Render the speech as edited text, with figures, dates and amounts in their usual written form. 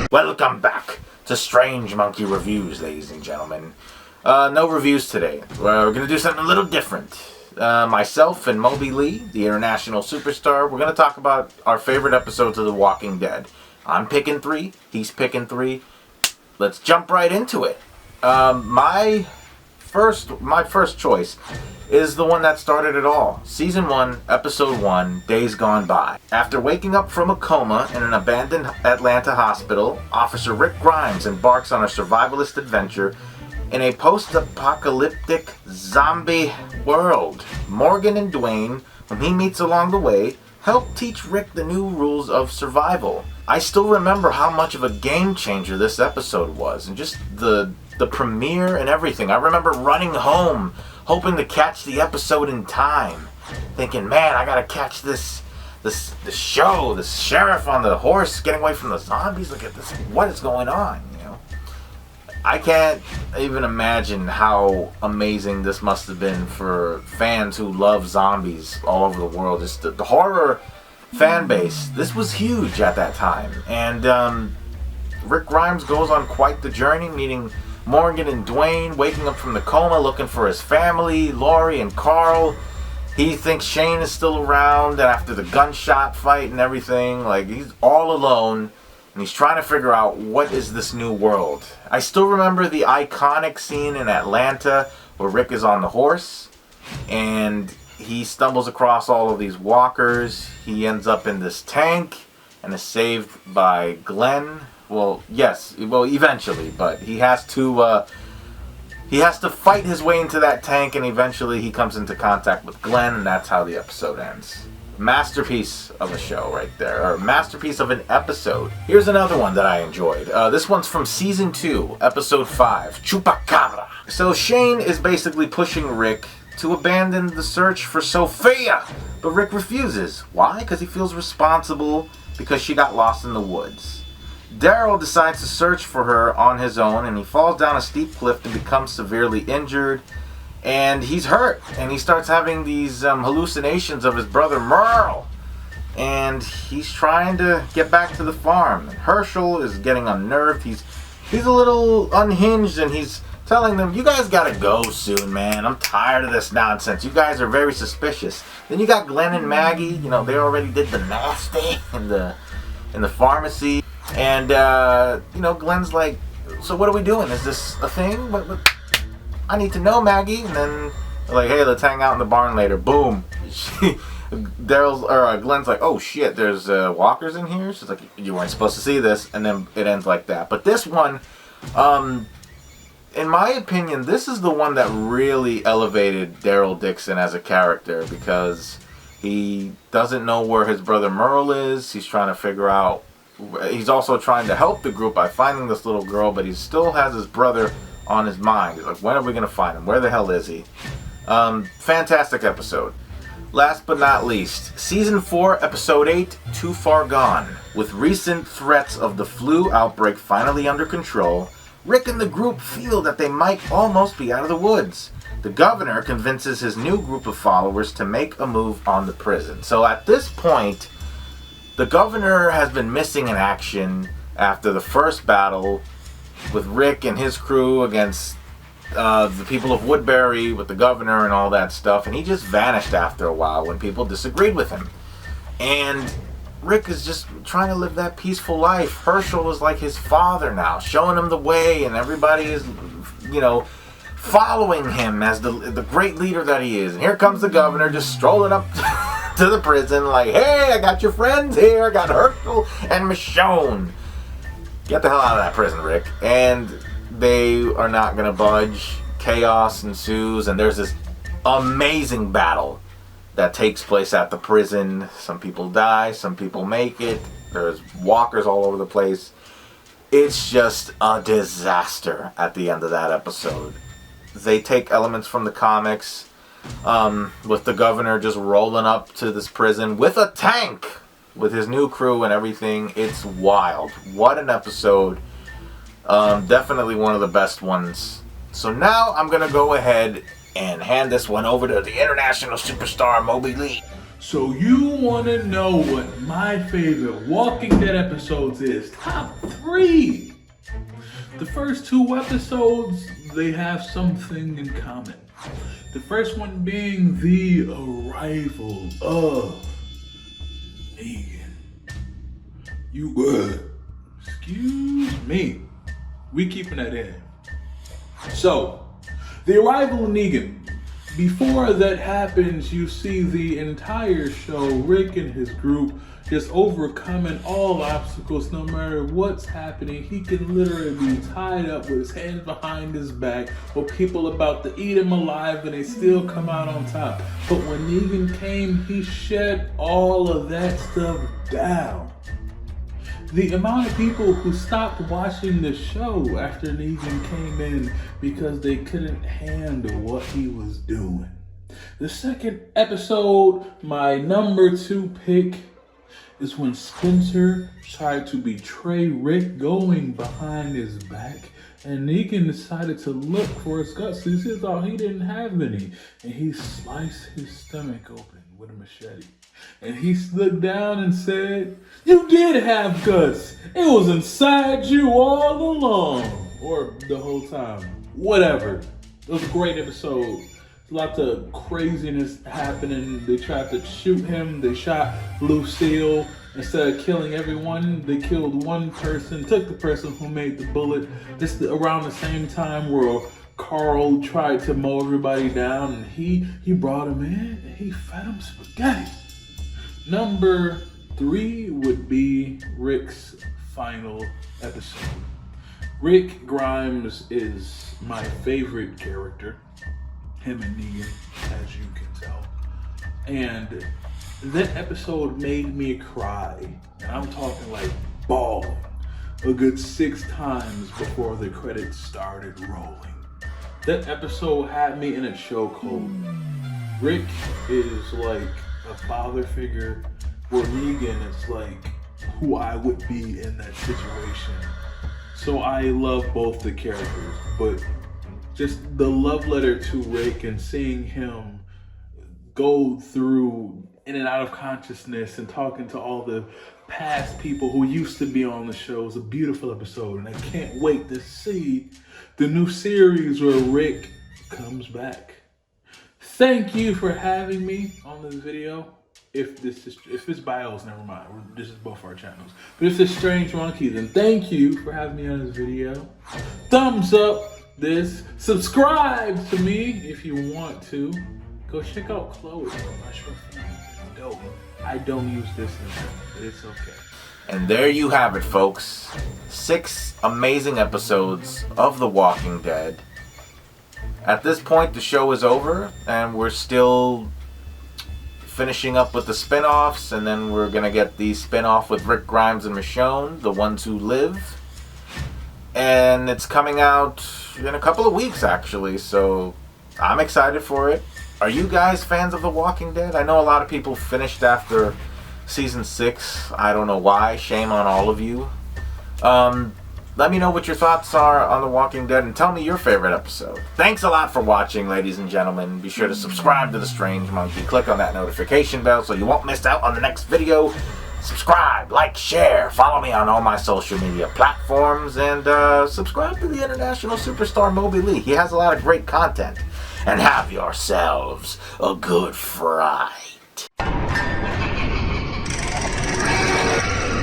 Welcome back to Strange Monkey Reviews, ladies and gentlemen. No reviews today. We're going to do something a little different. Myself and Moby Ley, the international superstar, we're going to talk about our favorite episodes of The Walking Dead. I'm picking 3. He's picking 3. Let's jump right into it. My first choice is the one that started it all. Season 1, Episode 1, Days Gone By. After waking up from a coma in an abandoned Atlanta hospital, Officer Rick Grimes embarks on a survivalist adventure in a post-apocalyptic zombie world. Morgan and Dwayne, whom he meets along the way, help teach Rick the new rules of survival. I still remember how much of a game changer this episode was, and just the premiere and everything. I remember running home, hoping to catch the episode in time, thinking, man, I gotta catch the show, the sheriff on the horse getting away from the zombies. Look at this, what is going on, you know? I can't even imagine how amazing this must have been for fans who love zombies all over the world. Just the horror fan base, this was huge at that time. And Rick Grimes goes on quite the journey, meeting Morgan and Dwayne, waking up from the coma, looking for his family, Lori and Carl. He thinks Shane is still around, and after the gunshot fight and everything, like, he's all alone, and he's trying to figure out what is this new world. I still remember the iconic scene in Atlanta where Rick is on the horse, and he stumbles across all of these walkers. He ends up in this tank and is saved by Glenn. Well, yes, eventually, but he has to fight his way into that tank, and eventually he comes into contact with Glenn, and that's how the episode ends. Masterpiece of a show right there, or masterpiece of an episode. Here's another one that I enjoyed. This one's from Season 2, Episode 5, Chupacabra. So Shane is basically pushing Rick to abandon the search for Sophia, but Rick refuses. Why? Because he feels responsible because she got lost in the woods. Daryl decides to search for her on his own, and he falls down a steep cliff and becomes severely injured, and he's hurt, and he starts having these hallucinations of his brother Merle, and he's trying to get back to the farm. Herschel is getting unnerved. He's a little unhinged, and he's telling them, you guys gotta go soon, man. I'm tired of this nonsense. You guys are very suspicious. Then you got Glenn and Maggie. You know, they already did the nasty in the pharmacy. And, Glenn's like, so what are we doing? Is this a thing? What? I need to know, Maggie. And then, like, hey, let's hang out in the barn later. Boom. Glenn's like, oh, shit, there's walkers in here? She's like, you weren't supposed to see this. And then it ends like that. But this one, in my opinion, this is the one that really elevated Daryl Dixon as a character, because he doesn't know where his brother Merle is. He's trying to figure out. He's also trying to help the group by finding this little girl, but he still has his brother on his mind. He's like, when are we going to find him? Where the hell is he? Fantastic episode. Last but not least, Season 4, Episode 8, Too Far Gone. With recent threats of the flu outbreak finally under control, Rick and the group feel that they might almost be out of the woods. The governor convinces his new group of followers to make a move on the prison. So at this point, the governor has been missing in action after the first battle with Rick and his crew against the people of Woodbury with the governor and all that stuff, and he just vanished after a while when people disagreed with him. And Rick is just trying to live that peaceful life. Herschel is like his father now, showing him the way, and everybody is, following him as the great leader that he is. And here comes the governor just strolling up to the prison like, hey, I got your friends here. I got Herschel and Michonne. Get the hell out of that prison, Rick. And they are not going to budge. Chaos ensues, and there's this amazing battle that takes place at the prison. Some people die, some people make it. There's walkers all over the place. It's just a disaster at the end of that episode. They take elements from the comics, with the governor just rolling up to this prison with a tank with his new crew and everything. It's wild. What an episode. Definitely one of the best ones. So now I'm going to go ahead and hand this one over to the international superstar Moby Ley. So you want to know what my favorite Walking Dead episodes is? Top 3! The first 2 episodes, they have something in common. The first one being the arrival of Negan. Excuse me. We keeping that in. So, the arrival of Negan. Before that happens, you see the entire show, Rick and his group, just overcoming all obstacles no matter what's happening. He can literally be tied up with his hands behind his back, or people about to eat him alive and they still come out on top. But when Negan came, he shut all of that stuff down. The amount of people who stopped watching the show after Negan came in because they couldn't handle what he was doing. The second episode, my number 2 pick, is when Spencer tried to betray Rick going behind his back, and Negan decided to look for his guts. He thought he didn't have any, and he sliced his stomach open with a machete. And he looked down and said, "You did have guts. It was inside you all along." Or the whole time. Whatever. It was a great episode. Lots of craziness happening. They tried to shoot him. They shot Lucille. Instead of killing everyone, they killed one person, took the person who made the bullet. Just around the same time where Carl tried to mow everybody down, and he brought him in and he fed him spaghetti. Number 3 would be Rick's final episode. Rick Grimes is my favorite character. Him and Negan, as you can tell. And that episode made me cry. And I'm talking like bawling a good 6 times before the credits started rolling. That episode had me in a chokehold. Rick is like a father figure, where Negan is like who I would be in that situation. So I love both the characters, but just the love letter to Rick and seeing him go through in and out of consciousness and talking to all the past people who used to be on the show is a beautiful episode, and I can't wait to see the new series where Rick comes back. Thank you for having me on this video. If it's bios, never mind. This is both our channels. But if it's Strange Monkey, then thank you for having me on this video. Thumbs up this. Subscribe to me if you want to. Go check out Chloe. My short film. Dope. I don't use this anymore, but it's okay. And there you have it, folks. 6 amazing episodes of The Walking Dead. At this point, the show is over, and we're still finishing up with the spin-offs, and then we're going to get the spin-off with Rick Grimes and Michonne, The Ones Who Live. And it's coming out in a couple of weeks, actually, so I'm excited for it. Are you guys fans of The Walking Dead? I know a lot of people finished after season 6. I don't know why. Shame on all of you. Let me know what your thoughts are on The Walking Dead and tell me your favorite episode. Thanks a lot for watching, ladies and gentlemen. Be sure to subscribe to The Strange Monkey. Click on that notification bell so you won't miss out on the next video. Subscribe, like, share, follow me on all my social media platforms, and subscribe to the international superstar Moby Ley. He has a lot of great content. And have yourselves a good Friday.